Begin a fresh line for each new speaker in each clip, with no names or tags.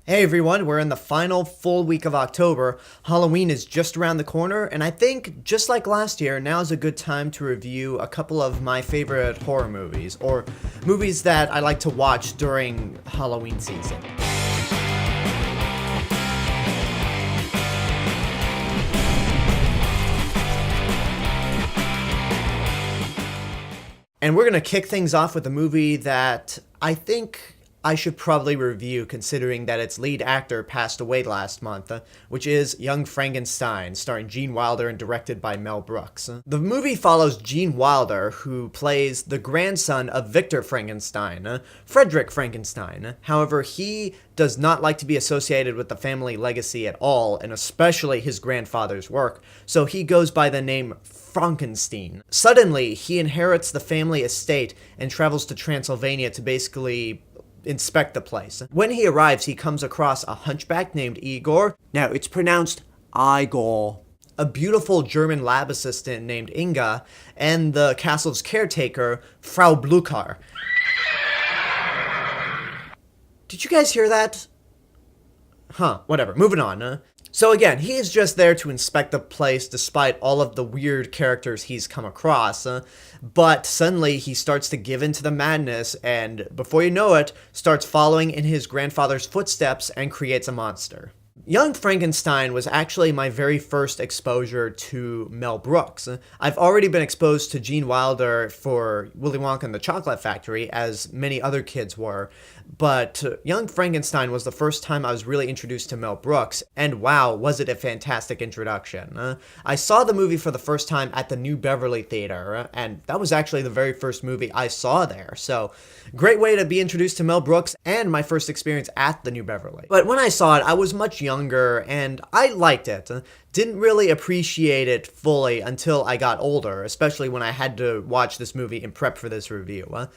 Hey everyone, we're in the final full week of October. Halloween is just around the corner, and I think, just like last year, now's a good time to review a couple of my favorite horror movies, or movies that I like to watch during Halloween season. And we're going to kick things off with a movie that I think I should probably review, considering that its lead actor passed away last month, which is Young Frankenstein, starring Gene Wilder and directed by Mel Brooks. The movie follows Gene Wilder, who plays the grandson of Victor Frankenstein, Frederick Frankenstein. However, he does not like to be associated with the family legacy at all, and especially his grandfather's work, so he goes by the name Frankenstein. Suddenly, he inherits the family estate and travels to Transylvania to basically inspect the place. When he arrives, he comes across a hunchback named Igor. Now, it's pronounced Igor. A beautiful German lab assistant named Inga, and the castle's caretaker, Frau Blucher. Did you guys hear that? Whatever, moving on. So again, he is just there to inspect the place despite all of the weird characters he's come across, but suddenly he starts to give in to the madness and, before you know it, starts following in his grandfather's footsteps and creates a monster. Young Frankenstein was actually my very first exposure to Mel Brooks. I've already been exposed to Gene Wilder for Willy Wonka and the Chocolate Factory, as many other kids were, but Young Frankenstein was the first time I was really introduced to Mel Brooks, and wow, was it a fantastic introduction. I saw the movie for the first time at the New Beverly Theater, and that was actually the very first movie I saw there, so great way to be introduced to Mel Brooks and my first experience at the New Beverly. But when I saw it, I was much younger, and I liked it. Didn't really appreciate it fully until I got older, especially when I had to watch this movie in prep for this review.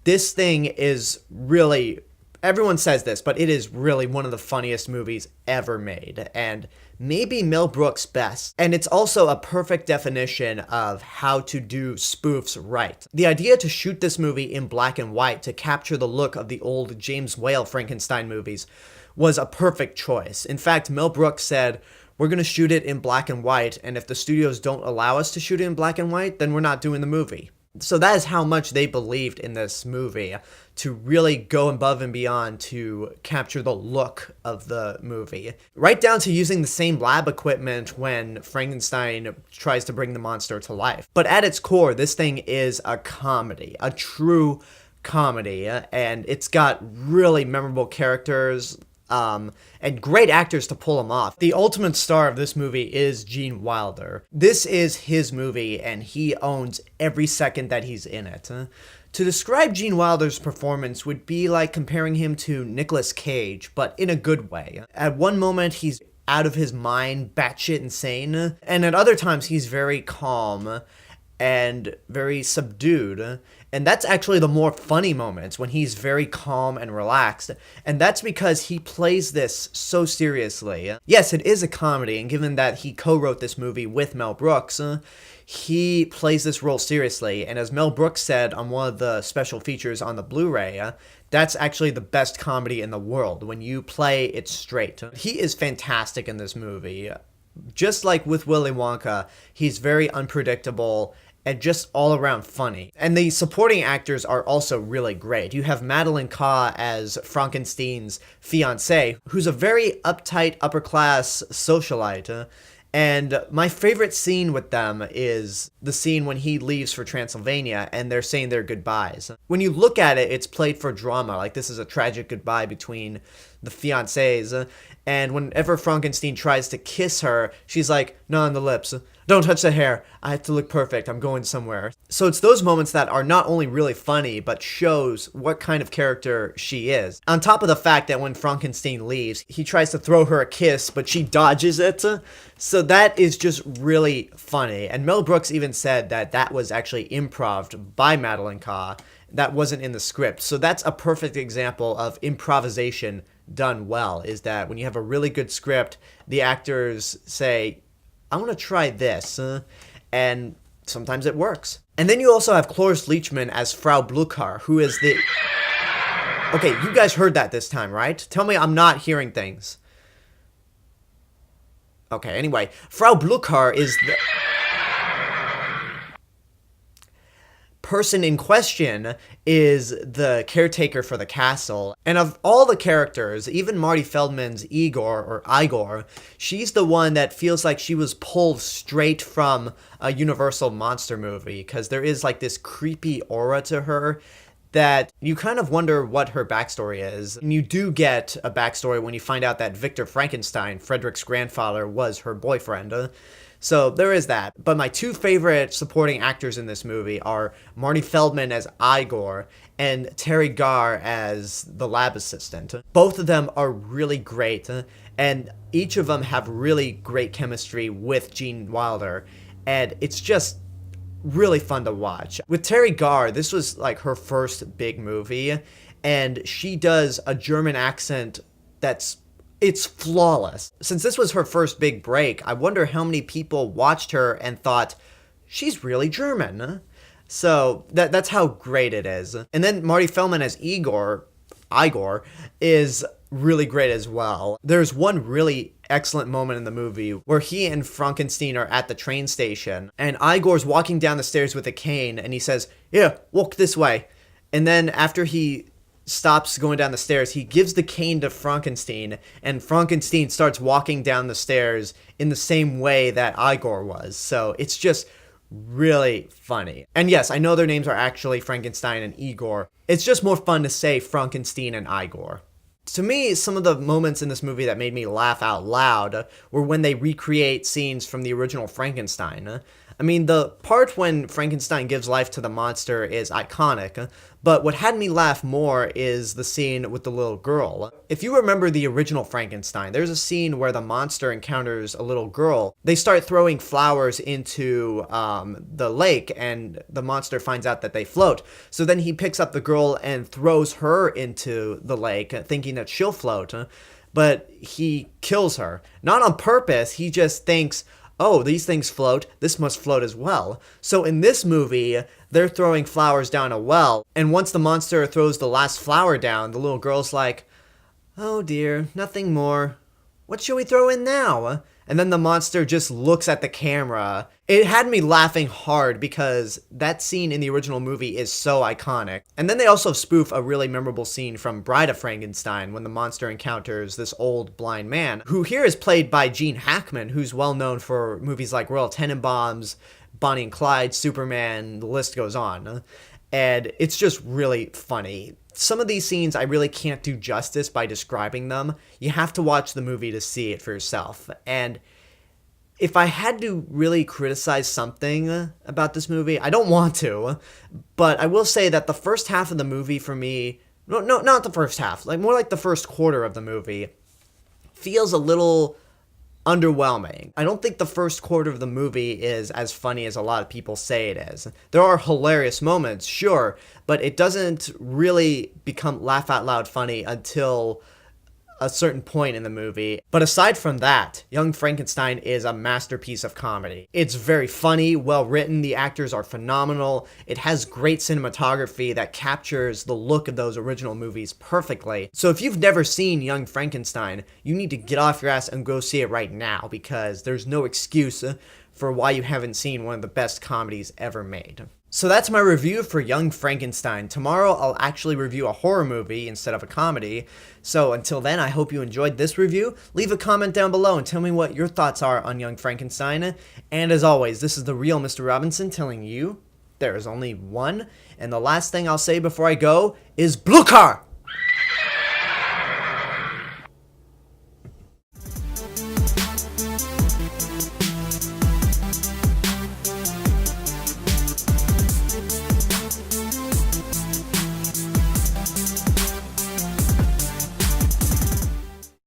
This thing is really, everyone says this, but it is really one of the funniest movies ever made, and maybe Mel Brooks' best. And it's also a perfect definition of how to do spoofs right. The idea to shoot this movie in black and white to capture the look of the old James Whale Frankenstein movies was a perfect choice. In fact, Mel Brooks said, "We're going to shoot it in black and white, and if the studios don't allow us to shoot it in black and white, then we're not doing the movie." So that is how much they believed in this movie, to really go above and beyond to capture the look of the movie. Right down to using the same lab equipment when Frankenstein tries to bring the monster to life. But at its core, this thing is a comedy, a true comedy, and it's got really memorable characters, and great actors to pull him off. The ultimate star of this movie is Gene Wilder. This is his movie, and he owns every second that he's in it. To describe Gene Wilder's performance would be like comparing him to Nicolas Cage, but in a good way. At one moment, he's out of his mind, batshit insane, and at other times, he's very calm and very subdued. And that's actually the more funny moments, when he's very calm and relaxed. And that's because he plays this so seriously. Yes, it is a comedy, and given that he co-wrote this movie with Mel Brooks, he plays this role seriously. And as Mel Brooks said on one of the special features on the Blu-ray, that's actually the best comedy in the world, when you play it straight. He is fantastic in this movie. Just like with Willy Wonka, he's very unpredictable and just all around funny. And the supporting actors are also really great. You have Madeline Kahn as Frankenstein's fiancée, who's a very uptight, upper-class socialite. And my favorite scene with them is the scene when he leaves for Transylvania and they're saying their goodbyes. When you look at it, it's played for drama, like this is a tragic goodbye between the fiancés. And whenever Frankenstein tries to kiss her, she's like, "Not on the lips. Don't touch the hair. I have to look perfect. I'm going somewhere." So it's those moments that are not only really funny, but shows what kind of character she is. On top of the fact that when Frankenstein leaves, he tries to throw her a kiss, but she dodges it. So that is just really funny. And Mel Brooks even said that that was actually improv by Madeline Kahn. That wasn't in the script. So that's a perfect example of improvisation done well, is that when you have a really good script, the actors say, "I want to try this," and sometimes it works. And then you also have Cloris Leachman as Frau Blucher, who is the... Okay, you guys heard that this time, right? Tell me I'm not hearing things. Okay, anyway, Frau Blucher is the person in question is the caretaker for the castle. And of all the characters, even Marty Feldman's Igor, she's the one that feels like she was pulled straight from a Universal monster movie, because there is like this creepy aura to her that you kind of wonder what her backstory is. And you do get a backstory when you find out that Victor Frankenstein, Frederick's grandfather, was her boyfriend. So there is that. But my two favorite supporting actors in this movie are Marty Feldman as Igor and Teri Garr as the lab assistant. Both of them are really great, and each of them have really great chemistry with Gene Wilder, and it's just really fun to watch. With Teri Garr, this was like her first big movie, and she does a German accent it's flawless. Since this was her first big break, I wonder how many people watched her and thought, she's really German. So that's how great it is. And then Marty Feldman as Igor is really great as well. There's one really excellent moment in the movie where he and Frankenstein are at the train station, and Igor's walking down the stairs with a cane, and he says, "Yeah, walk this way." And then after he stops going down the stairs, he gives the cane to Frankenstein, and Frankenstein starts walking down the stairs in the same way that Igor was. So it's just really funny. And yes, I know their names are actually Frankenstein and Igor. It's just more fun to say Frankenstein and Igor. To me, some of the moments in this movie that made me laugh out loud were when they recreate scenes from the original Frankenstein. I mean, the part when Frankenstein gives life to the monster is iconic, but what had me laugh more is the scene with the little girl. If you remember the original Frankenstein, there's a scene where the monster encounters a little girl. They start throwing flowers into the lake, and the monster finds out that they float. So then he picks up the girl and throws her into the lake, thinking that she'll float, but he kills her. Not on purpose, he just thinks, oh, these things float, this must float as well. So in this movie, they're throwing flowers down a well, and once the monster throws the last flower down, the little girl's like, oh dear, nothing more. What should we throw in now? And then the monster just looks at the camera. It had me laughing hard because that scene in the original movie is so iconic. And then they also spoof a really memorable scene from Bride of Frankenstein when the monster encounters this old blind man, who here is played by Gene Hackman, who's well known for movies like Royal Tenenbaums, Bonnie and Clyde, Superman, the list goes on. And it's just really funny. Some of these scenes I really can't do justice by describing them. You have to watch the movie to see it for yourself. And if I had to really criticize something about this movie, I don't want to, but I will say that the first half of the movie for me, no, not the first half, like more like the first quarter of the movie, feels a little underwhelming. I don't think the first quarter of the movie is as funny as a lot of people say it is. There are hilarious moments, sure, but it doesn't really become laugh out loud funny until a certain point in the movie. But aside from that, Young Frankenstein is a masterpiece of comedy. It's very funny, well written, the actors are phenomenal, it has great cinematography that captures the look of those original movies perfectly. So if you've never seen Young Frankenstein, you need to get off your ass and go see it right now, because there's no excuse for why you haven't seen one of the best comedies ever made. So that's my review for Young Frankenstein. Tomorrow I'll actually review a horror movie instead of a comedy. So until then, I hope you enjoyed this review. Leave a comment down below and tell me what your thoughts are on Young Frankenstein. And as always, this is the real Mr. Robinson telling you there is only one. And the last thing I'll say before I go is Blucher!